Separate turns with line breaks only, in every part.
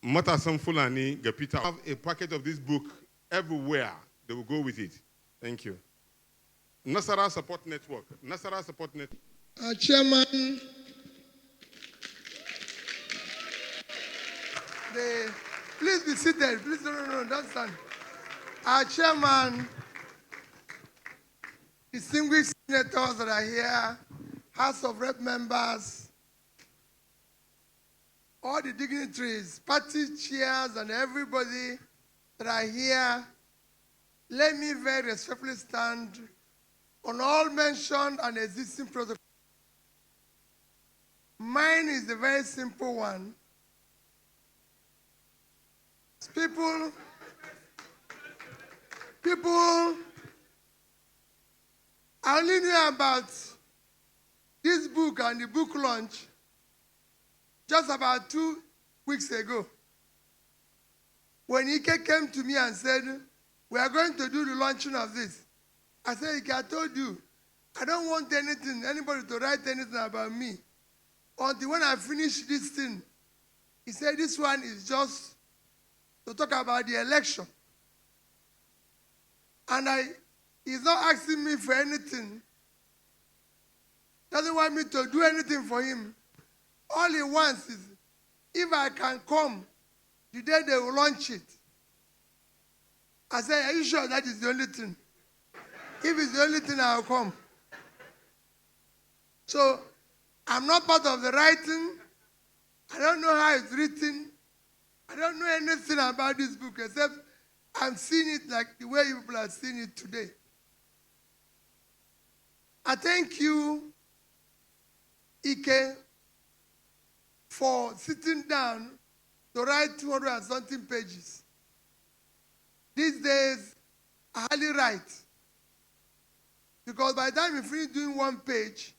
Matasan Fulani, Gapita, have a packet of this book everywhere. They will go with it. Thank you. Naira Support Network. Naira Support Network.
Our chairman, please be seated. Please, no, don't stand. Our chairman, distinguished senators that are here, House of Rep members, all the dignitaries, party chairs, and everybody that are here, let me very respectfully stand on all mentioned and existing protocols. Mine is a very simple one. People, I only knew about this book and the book launch just about 2 weeks ago. When Ike came to me and said, we are going to do the launching of this. I said, Ike, I told you, I don't want anybody to write anything about me until when I finish this thing. He said, this one is just to talk about the election. And he's not asking me for anything. Doesn't want me to do anything for him. All he wants is, if I can come the day they will launch it. I said, are you sure that is the only thing? If it's the only thing, I'll come. So, I'm not part of the writing. I don't know how it's written. I don't know anything about this book except I'm seeing it like the way you people are seeing it today. I thank you, Ike, for sitting down to write 200 and something pages. These days, I hardly write. Because by the time you finish doing one page,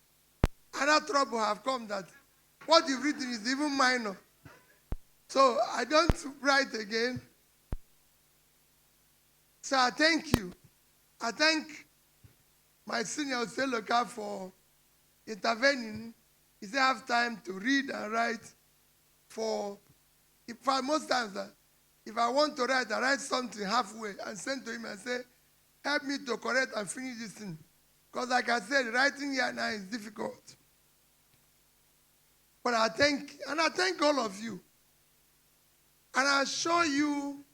another trouble have come that what you've written is even minor. So I don't write again. So I thank you. I thank my senior state local for intervening. He said I have time to read and write most times if I want to write, I write something halfway and send to him and say, help me to correct and finish this thing. Because like I said, writing here now is difficult. But I thank all of you. And I assure you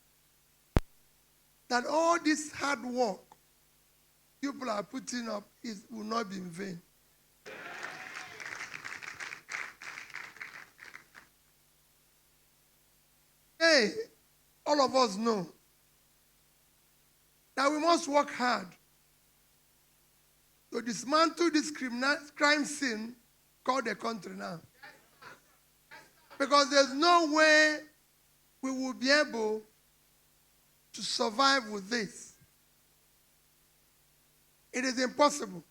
that all this hard work people are putting up will not be in vain. Hey, all of us know that we must work hard to dismantle this crime scene called the country now. Because there's no way we will be able to survive with this. It is impossible.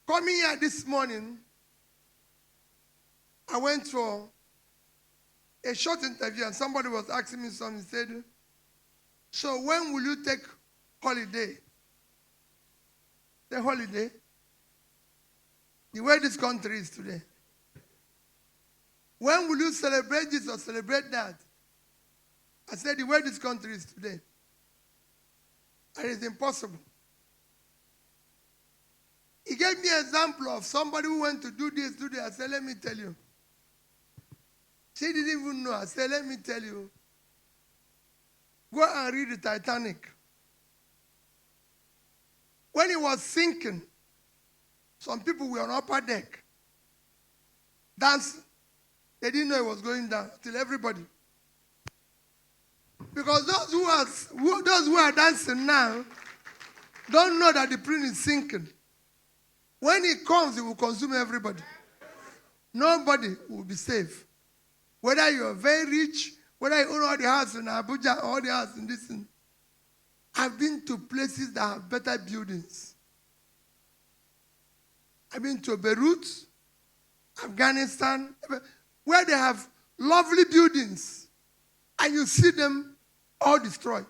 Coming here this morning, I went for a short interview and somebody was asking me something. He said, so when will you take holiday? The holiday? The way this country is today. When will you celebrate this or celebrate that? I said, the way this country is today. And it's impossible. He gave me an example of somebody who went to do this, do that. I said, let me tell you. She didn't even know. I said, let me tell you. Go and read the Titanic. When it was sinking, some people were on upper deck, dancing. They didn't know it was going down till everybody. Because those who are dancing now don't know that the plane is sinking. When it comes, it will consume everybody. Nobody will be safe. Whether you are very rich, whether you own all the houses in Abuja, all the houses in this thing. I've been to places that have better buildings. I've been to Beirut, Afghanistan, where they have lovely buildings, and you see them all destroyed.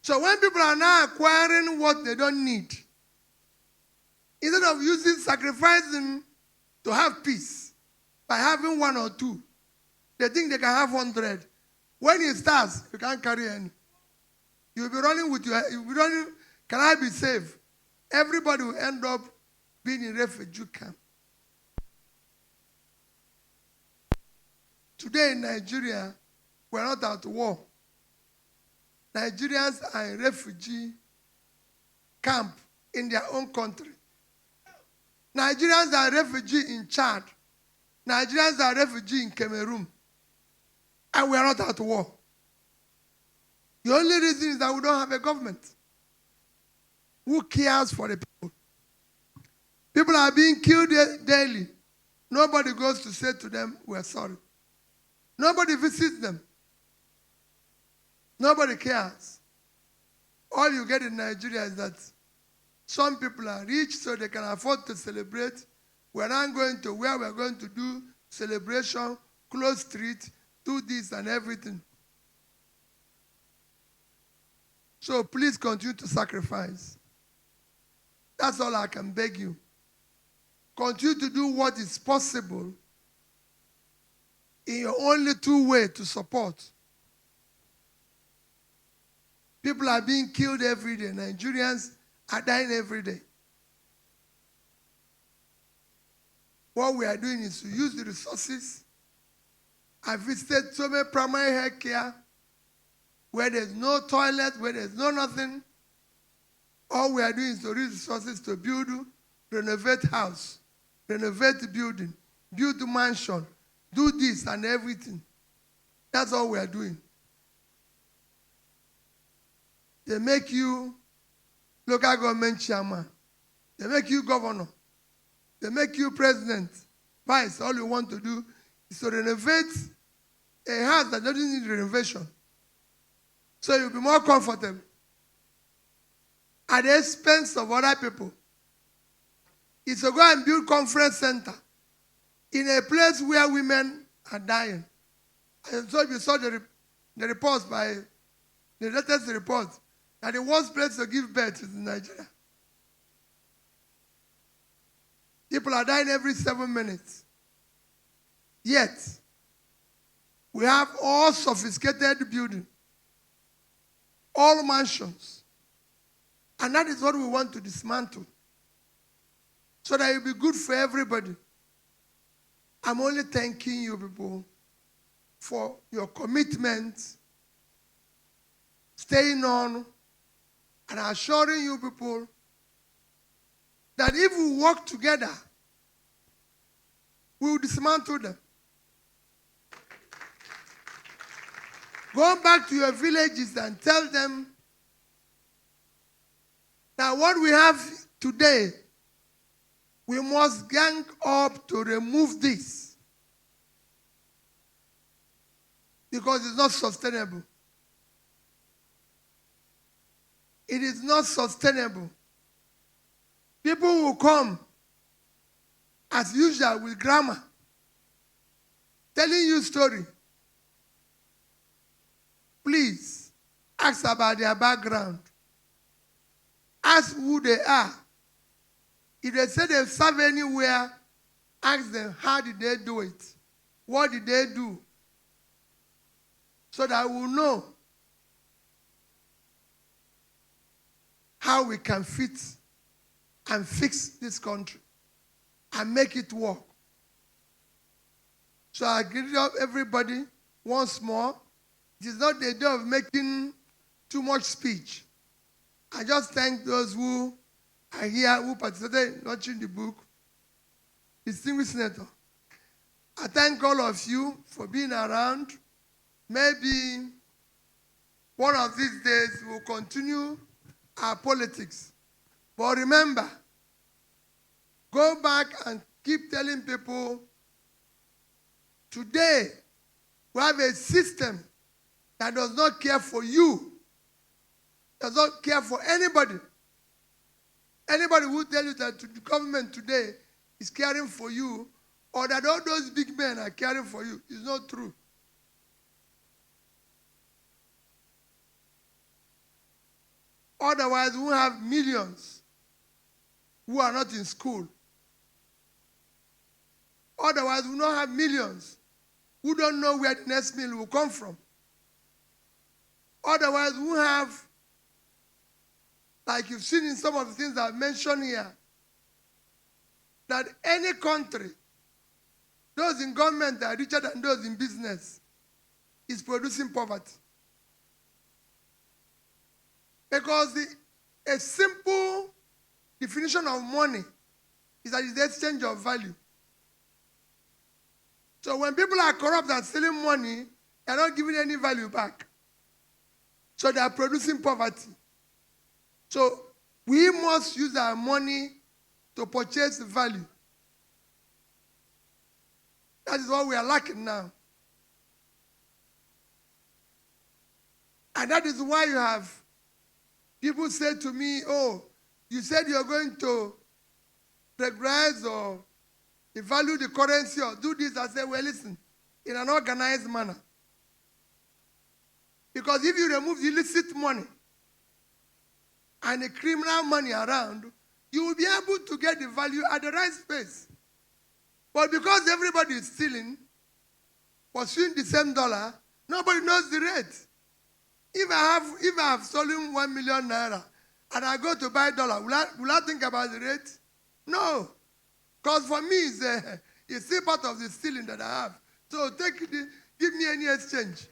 So when people are now acquiring what they don't need, instead of sacrificing to have peace, by having one or two. They think they can have 100. When it starts, you can't carry any. You'll be running with you'll be running, can I be safe? Everybody will end up being in refugee camp. Today in Nigeria, we're not at war. Nigerians are in refugee camp in their own country. Nigerians are refugees in Chad. Nigerians are refugees in Cameroon. And we are not at war. The only reason is that we don't have a government who cares for the people. People are being killed daily. Nobody goes to say to them, we're sorry. Nobody visits them. Nobody cares. All you get in Nigeria is that some people are rich so they can afford to celebrate. We're not going to where we're going to do celebration, close street, do this and everything. So please continue to sacrifice. That's all I can beg you. Continue to do what is possible in your only two ways to support. People are being killed every day. Nigerians are dying every day. What we are doing is to use the resources. I visited so many primary health care where there's no toilet, where there's no nothing. All we are doing is to use resources to build, renovate house, renovate the building, build the mansion, do this and everything. That's all we are doing. They make you local government chairman. They make you governor. They make you president, vice. All you want to do is to renovate a house that doesn't need renovation. So you'll be more comfortable at the expense of other people. It's to go and build conference center in a place where women are dying. And so you saw the reports by the latest report that the worst place to give birth is in Nigeria. People are dying every 7 minutes. Yet, we have all sophisticated buildings, all mansions. And that is what we want to dismantle, so that it will be good for everybody. I'm only thanking you people for your commitment, staying on, and assuring you people that if we work together, we will dismantle them. Go back to your villages and tell them that what we have today, we must gang up to remove this, because it's not sustainable. It is not sustainable. People will come, as usual, with grammar, telling you story. Please, ask about their background. Ask who they are. If they say they serve anywhere, ask them, how did they do it? What did they do? So that we'll know how we can fit and fix this country and make it work. So I greet up everybody once more. It is not the day of making too much speech. I just thank those who are here, who participated in launching the book. Distinguished Senator, I thank all of you for being around. Maybe one of these days we'll continue our politics. But remember, go back and keep telling people, today we have a system that does not care for you, does not care for anybody. Anybody who tells you that the government today is caring for you, or that all those big men are caring for you, is not true. Otherwise, we have millions who are not in school. Otherwise, we will not have millions who don't know where the next meal will come from. Otherwise, we will have, like you've seen in some of the things I've mentioned here, that any country, those in government are richer than those in business, is producing poverty. Because a simple definition of money is that it's the exchange of value. So when people are corrupt and stealing money, they're not giving any value back. So they are producing poverty. So we must use our money to purchase value. That is what we are lacking now. And that is why you have people say to me, oh, you said you're going to regularize or devalue the currency or do this. I say, well, listen, in an organized manner. Because if you remove the illicit money and the criminal money around, you will be able to get the value at the right space. But because everybody is stealing, pursuing the same dollar, nobody knows the rate. If I have stolen 1 million naira and I go to buy dollar, will I think about the rate? No. Because for me, it's still part of the stealing that I have. So give me any exchange.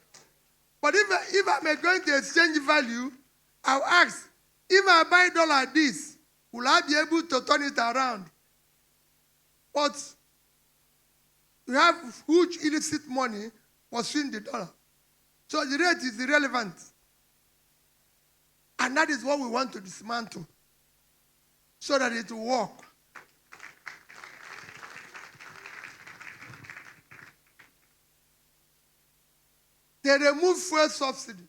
But if I'm going to exchange value, I'll ask, if I buy dollar this, will I be able to turn it around? But you have huge illicit money pursuing the dollar. So the rate is irrelevant. And that is what we want to dismantle so that it will work. They remove fuel subsidy.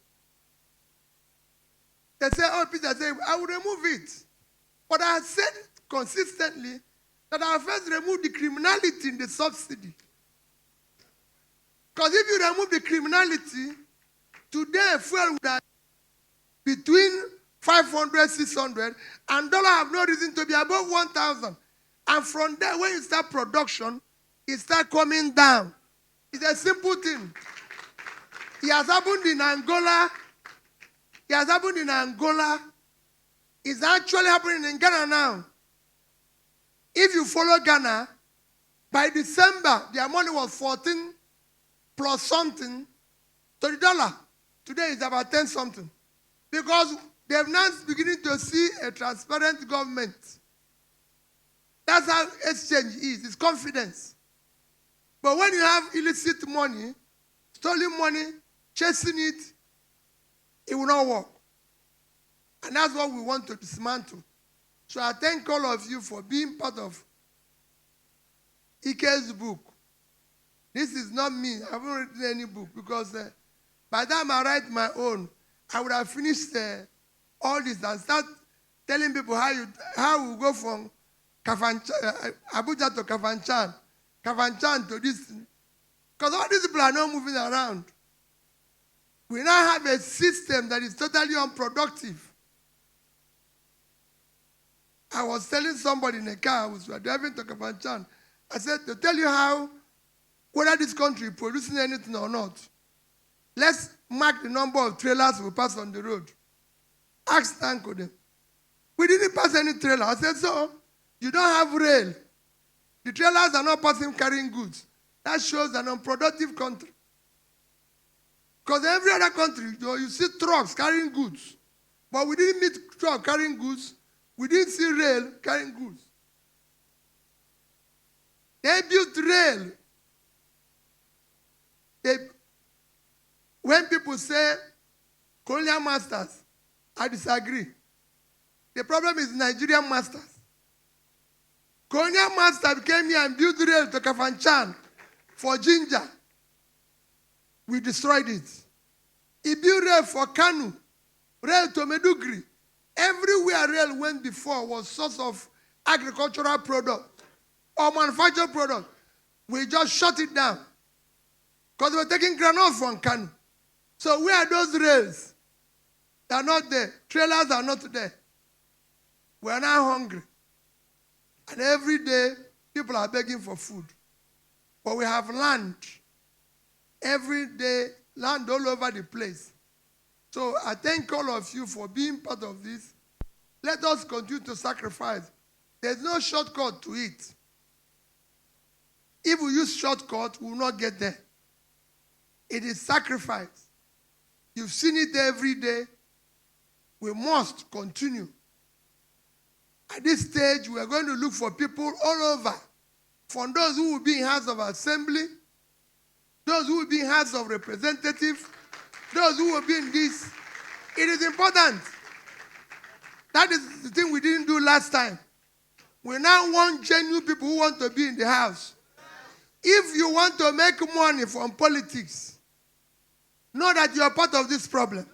They say, oh, Peter said, I will remove it. But I said consistently that I first remove the criminality in the subsidy. Because if you remove the criminality, today fuel would have between 500, 600, and dollar have no reason to be above 1,000. And from there, when you start production, it starts coming down. It's a simple thing. It has happened in Angola. It has happened in Angola. It's actually happening in Ghana now. If you follow Ghana, by December, their money was 14 plus something to the dollar. Today it's about 10 something. Because they're now beginning to see a transparent government. That's how exchange is. It's confidence. But when you have illicit money, stolen money, chasing it, it will not work. And that's what we want to dismantle. So I thank all of you for being part of Ike's book. This is not me. I haven't written any book because by the time I write my own, I would have finished all this and start telling people how we go from Abuja to Kafanchan to this. Because all these people are not moving around. We now have a system that is totally unproductive. I was telling somebody in a car, I was driving to Kafanchan. I said, to tell you whether this country is producing anything or not, let's mark the number of trailers we pass on the road. Ask Tanko them. We didn't pass any trailer. I said, so you don't have rail. The trailers are not passing carrying goods. That shows an unproductive country. Because every other country, you see trucks carrying goods. But we didn't meet trucks carrying goods. We didn't see rail carrying goods. They built rail. When people say colonial masters, I disagree. The problem is Nigerian masters. Colonial master came here and built rail to Kafanchan for ginger. We destroyed it. He built rail for Kanu, rail to Medugri. Everywhere rail went before was source of agricultural product or manufactured product. We just shut it down because we were taking granite from Kanu. So where are those rails? They are not there. Trailers are not there. We are now hungry. And every day, people are begging for food. But we have land every day, land all over the place. So I thank all of you for being part of this. Let us continue to sacrifice. There's no shortcut to it. If we use shortcut, we will not get there. It is sacrifice. You've seen it every day. We must continue. At this stage, we are going to look for people all over. From those who will be in House of Assembly, those who will be in House of Representatives, those who will be in this. It is important. That is the thing we didn't do last time. We now want genuine people who want to be in the House. If you want to make money from politics, know that you are part of this problem.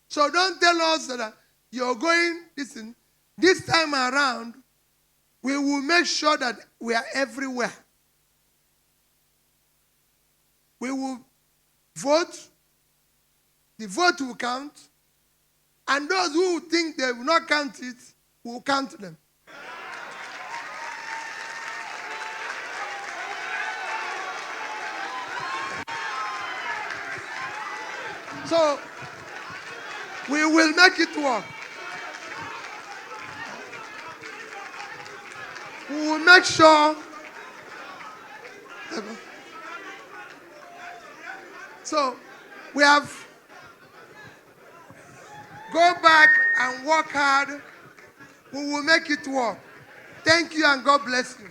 So don't tell us that you're going, listen, this time around, we will make sure that we are everywhere. We will vote, the vote will count, and those who think they will not count it, will count them. So, we will make it work. We will make sure. So, we have go back and work hard. We will make it work. Thank you and God bless you.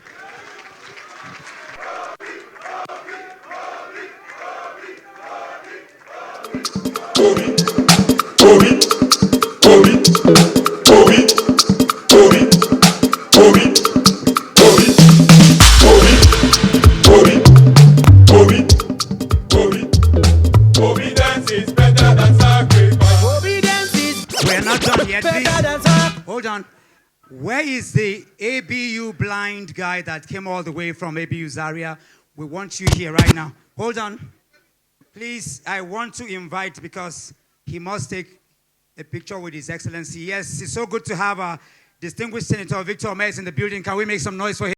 Obedience is better than sacrifice.
Obedience is. We're not done yet. Please. Hold on. Where is the ABU blind guy that came all the way from ABU Zaria? We want you here right now. Hold on. Please, I want to invite, because he must take a picture with His Excellency. Yes, it's so good to have a distinguished Senator Victor Omes in the building. Can we make some noise for him?